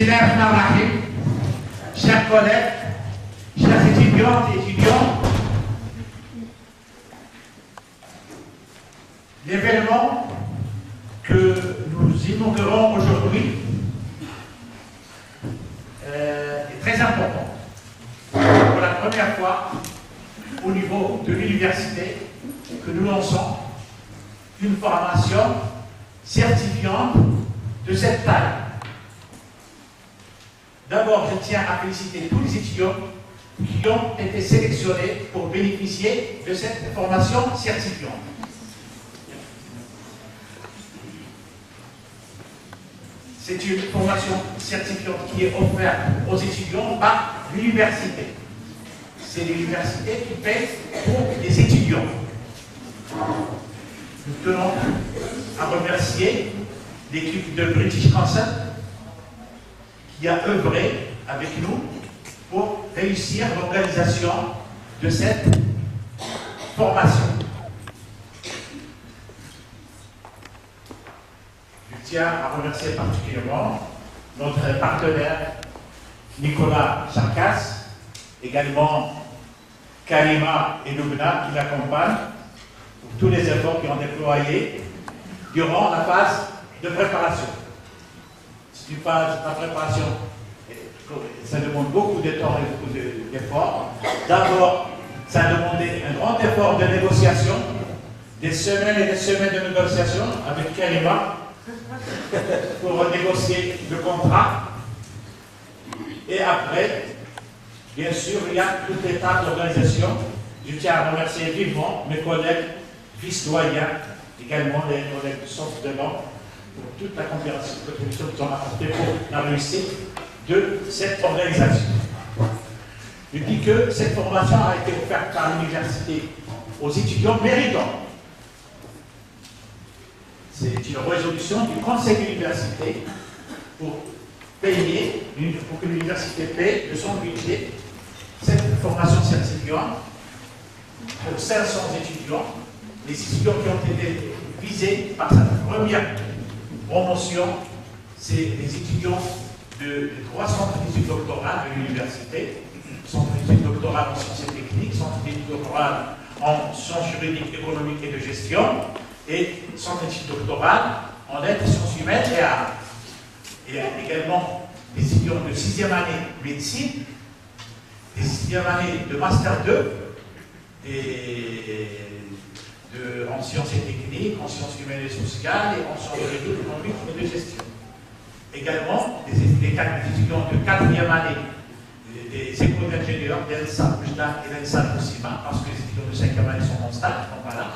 Chers collègues, chers étudiantes et étudiants, l'événement que nous inaugurons aujourd'hui est très important. Pour la première fois, au niveau de l'université, que nous lançons une formation certifiante de cette taille. D'abord, je tiens à féliciter tous les étudiants qui ont été sélectionnés pour bénéficier de cette formation certifiante. C'est une formation certifiante qui est offerte aux étudiants par l'université. C'est l'université qui paye pour les étudiants. Nous tenons à remercier l'équipe de British Council qui a œuvré avec nous pour réussir l'organisation de cette formation. Je tiens à remercier particulièrement notre partenaire Nicolas Charcas, également Karima et Lubna qui l'accompagnent pour tous les efforts qu'ils ont déployés durant la phase de préparation. C'est une phase de préparation, ça demande beaucoup de temps et beaucoup d'efforts. D'abord, ça a demandé un grand effort de négociation, des semaines et des semaines de négociation avec Karima pour négocier le contrat. Et après, bien sûr, il y a tout l'état d'organisation. Je tiens à remercier vivement mes collègues vice-doyens, également les collègues du centre de Nantes, pour toute la contribution qu'ils ont apportée pour la réussite de cette organisation. Je dis que cette formation a été offerte par l'université aux étudiants méritants. C'est une résolution du conseil d'université pour payer, pour que l'université paie de son budget cette formation certifiante pour 500 étudiants. Les étudiants qui ont été visés par cette première promotion, c'est les étudiants de 3 centres d'études doctorales de l'université, centre d'études doctorales en sciences et techniques, centre d'études doctorales en sciences juridiques, économiques et de gestion, et centre d'études doctorales en lettres, sciences humaines et arts. Et également des étudiants de 6e année médecine, des 6e année de master 2, et en sciences et techniques, en sciences humaines et sociales, et en sciences juridiques, économiques et de gestion. Également, des étudiants de 4e année des écoles d'ingénieurs, d'ELSA, et d'ELSA Moussima, parce que les étudiants de 5e année sont en stage, donc voilà.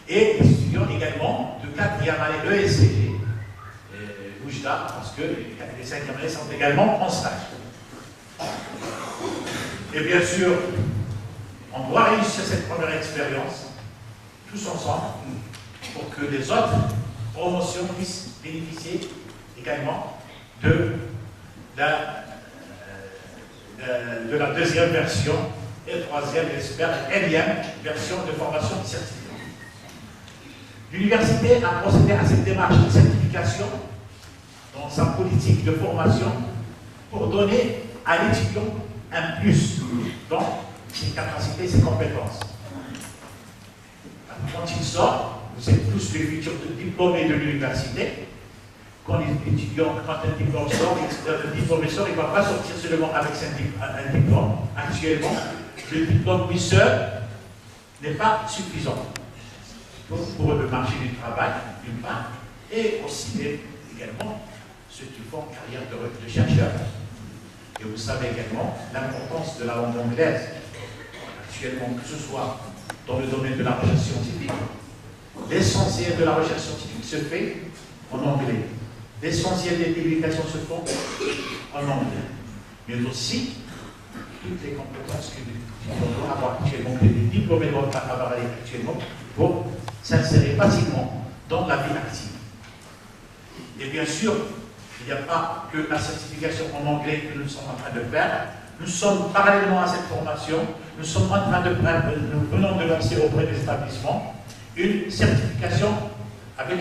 Et les étudiants également de 4e année de ESCG, Oujda, parce que les 5e années sont également en stage. Et bien sûr, on doit réussir cette première expérience tous ensemble pour que les autres promotions puissent bénéficier également de la deuxième version et troisième, j'espère, énième version de formation certifiante. L'université a procédé à cette démarche de certification dans sa politique de formation pour donner à l'étudiant un plus dans ses capacités, ses compétences. Quand il sort, vous êtes tous les futurs diplômés de l'université. Quand un diplôme sort, le diplômé sort, il ne va pas sortir seulement avec un diplôme. Actuellement, le diplôme lui seul n'est pas suffisant pour le marché du travail, d'une part, et aussi également ceux qui font carrière de chercheurs. Et vous savez également l'importance de la langue anglaise, actuellement, que ce soit dans le domaine de la recherche scientifique. L'essentiel de la recherche scientifique se fait en anglais. L'essentiel des publications se font en anglais. Mais aussi, toutes les compétences que nous devons avoir actuellement, que les diplômés doivent avoir actuellement, pour s'insérer facilement dans la vie active. Et bien sûr, il n'y a pas que la certification en anglais que nous sommes en train de faire. Nous sommes, parallèlement à cette formation, nous sommes en train nous venons de lancer auprès des établissements une certification avec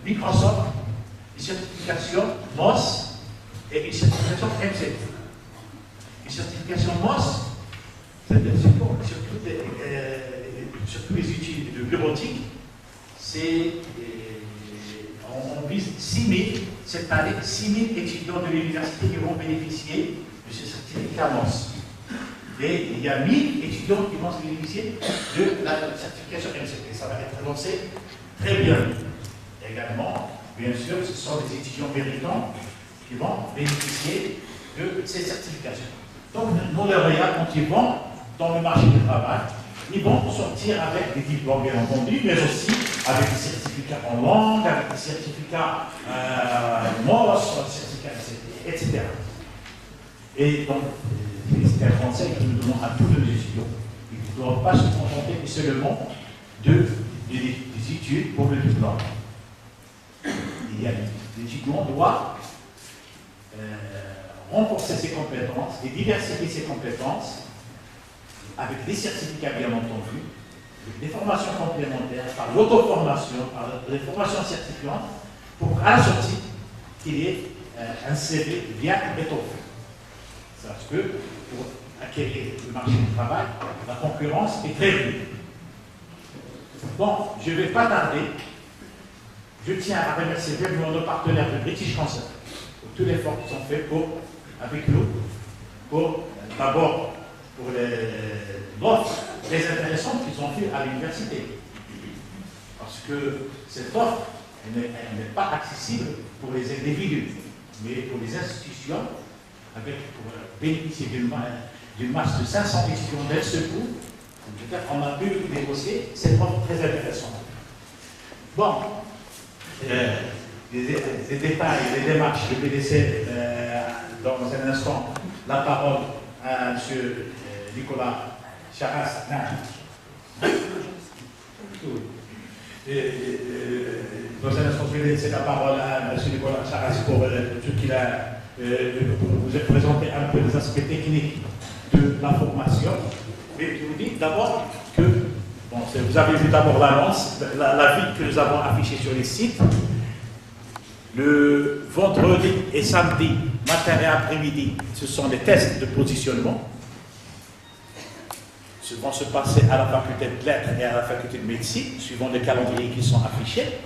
Microsoft, une certification MOS, et une certification MCT. Une certification MOS, c'est-à-dire sur tous les outils de bureautique, on vise 6 000, cette année, 6 000 étudiants de l'université qui vont bénéficier de ce certificat MOS. Et il y a 1000 étudiants qui vont bénéficier de la certification MCT. Ça va être lancé très bien. Également, bien sûr, ce sont des étudiants méritants qui vont bénéficier de ces certifications. Donc, nos lauréats, quand ils vont dans le marché du travail, ils vont sortir avec des diplômes, bien entendu, mais aussi avec des certificats en langue, avec des certificats MOS, certificats MCT, etc. Et donc, c'est un conseil que nous donnons à tous les étudiants. Ils ne doivent pas se contenter seulement des études pour le diplôme. L'étudiant doit renforcer ses compétences et diversifier ses compétences avec des certificats, bien entendu, des formations complémentaires, par l'auto-formation, par les formations certifiantes, pour qu'à la sortie, qu'il y ait un CV bien étoffé. Parce que pour acquérir le marché du travail, la concurrence est très rude. Bon, je ne vais pas tarder. Je tiens à remercier vivement nos partenaires de British Council pour tous les efforts qu'ils ont fait avec nous, d'abord pour l'offre très intéressante qu'ils ont fait à l'université. Parce que cette offre n'est pas accessible pour les individus, mais pour les institutions, pour bénéficier d'une masse de 500 étudiants d'un seul coup, on a pu négocier cette offre très intéressante. Bon, les détails, les démarches de PDC, dans un instant, la parole à M. Nicolas Charas. Dans un instant, je vais laisser la parole à M. Nicolas Charas pour tout qu'il a. Vous présenter un peu les aspects techniques de la formation. Et je vous dis d'abord que, bon, vous avez vu d'abord l'annonce, la ville que nous avons affichée sur les sites. Le vendredi et samedi, matin et après-midi, ce sont des tests de positionnement. Ils vont se passer à la faculté de lettres et à la faculté de médecine, suivant les calendriers qui sont affichés.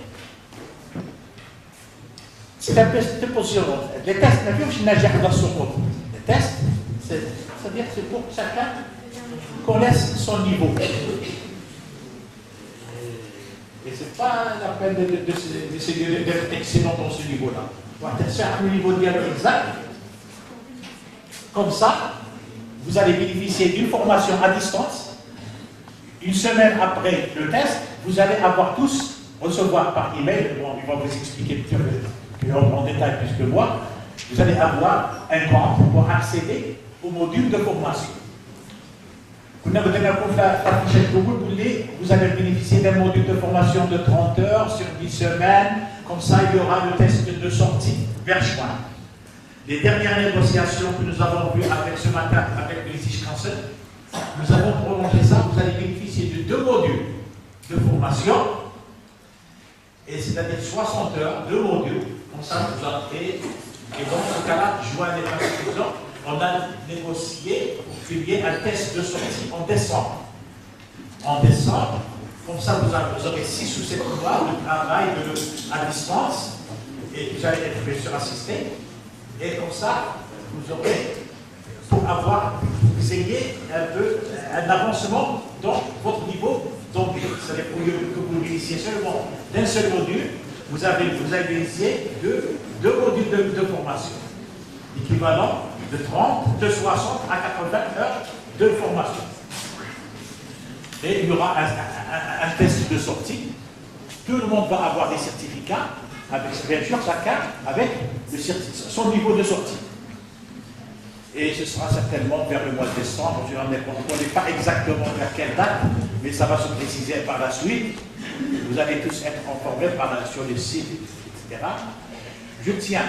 C'est un test de positionnement. Les tests, les tests, c'est-à-dire que c'est pour que chacun connaisse son niveau. Et ce n'est pas la peine d'essayer d'être excellent dans ce niveau-là. On va faire un niveau de dialogue exact. Comme ça, vous allez bénéficier d'une formation à distance. Une semaine après le test, vous allez avoir tous recevoir par email, bon, ils vont vous expliquer en détail plus que moi, vous allez avoir un compte pour accéder au module de formation. Vous allez bénéficier d'un module de formation de 30 heures sur 10 semaines. Comme ça, il y aura le test de sortie vers juin. Les dernières négociations que nous avons vues avec ce matin avec le British Council, nous avons prolongé ça. Vous allez bénéficier de 2 modules de formation, et c'est-à-dire 60 heures, 2 modules. Comme ça, vous entrez. Et dans ce cas-là, juin n'est pas suffisant. On a négocié pour qu'il y ait un test de sortie en décembre. En décembre, comme ça, vous aurez 6 ou 7 mois de travail à distance, et vous allez être bien sûr assisté. Et comme ça, vous aurez, vous ayez un peu un avancement dans votre niveau d'anglais. C'est-à-dire que vous bénéficiez seulement d'un seul module, vous avez bénéficié de 2 modules de formation, équivalent de 30, de 60 à 80 heures de formation. Et il y aura un test de sortie. Tout le monde va avoir des certificats, avec, bien sûr, chacun avec son niveau de sortie. Et ce sera certainement vers le mois de décembre. On ne connaît pas exactement vers quelle date, mais ça va se préciser par la suite. Vous allez tous être informés sur les sites, etc. Je tiens,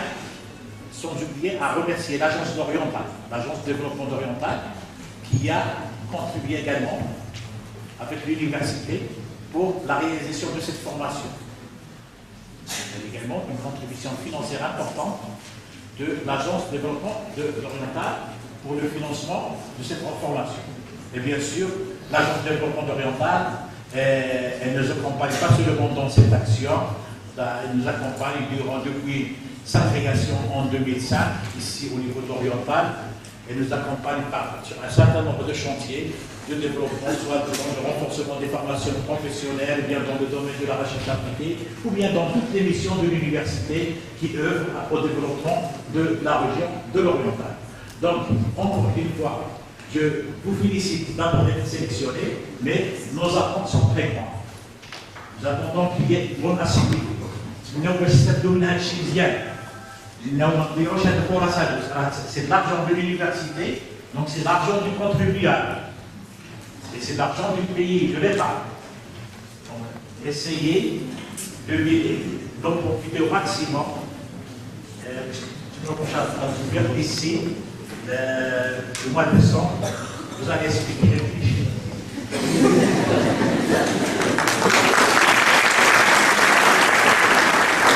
sans oublier, à remercier l'agence d'Oriental, l'agence de développement d'Oriental, qui a contribué également avec l'université pour la réalisation de cette formation. Il y a également une contribution financière importante de l'Agence de développement de l'Oriental pour le financement de cette formation. Et bien sûr, l'Agence de développement d'Oriental, elle ne nous accompagne pas seulement dans cette action, elle nous accompagne depuis sa création en 2005, ici au niveau d'Oriental. Elle nous accompagne sur un certain nombre de chantiers de développement, soit dans le renforcement des formations professionnelles, bien dans le domaine de la recherche appliquée, ou bien dans toutes les missions de l'université qui œuvrent au développement de la région de l'Oriental. Donc, encore une fois, je vous félicite d'avoir été sélectionnés, mais nos attentes sont très grandes. Nous attendons qu'il y ait une bonne assiduité. C'est de l'argent de l'université, donc c'est l'argent du contribuable. Et c'est l'argent du pays, de l'État. Donc, essayez d'en profiter au maximum. Ici, le mois de décembre, vous allez expliquer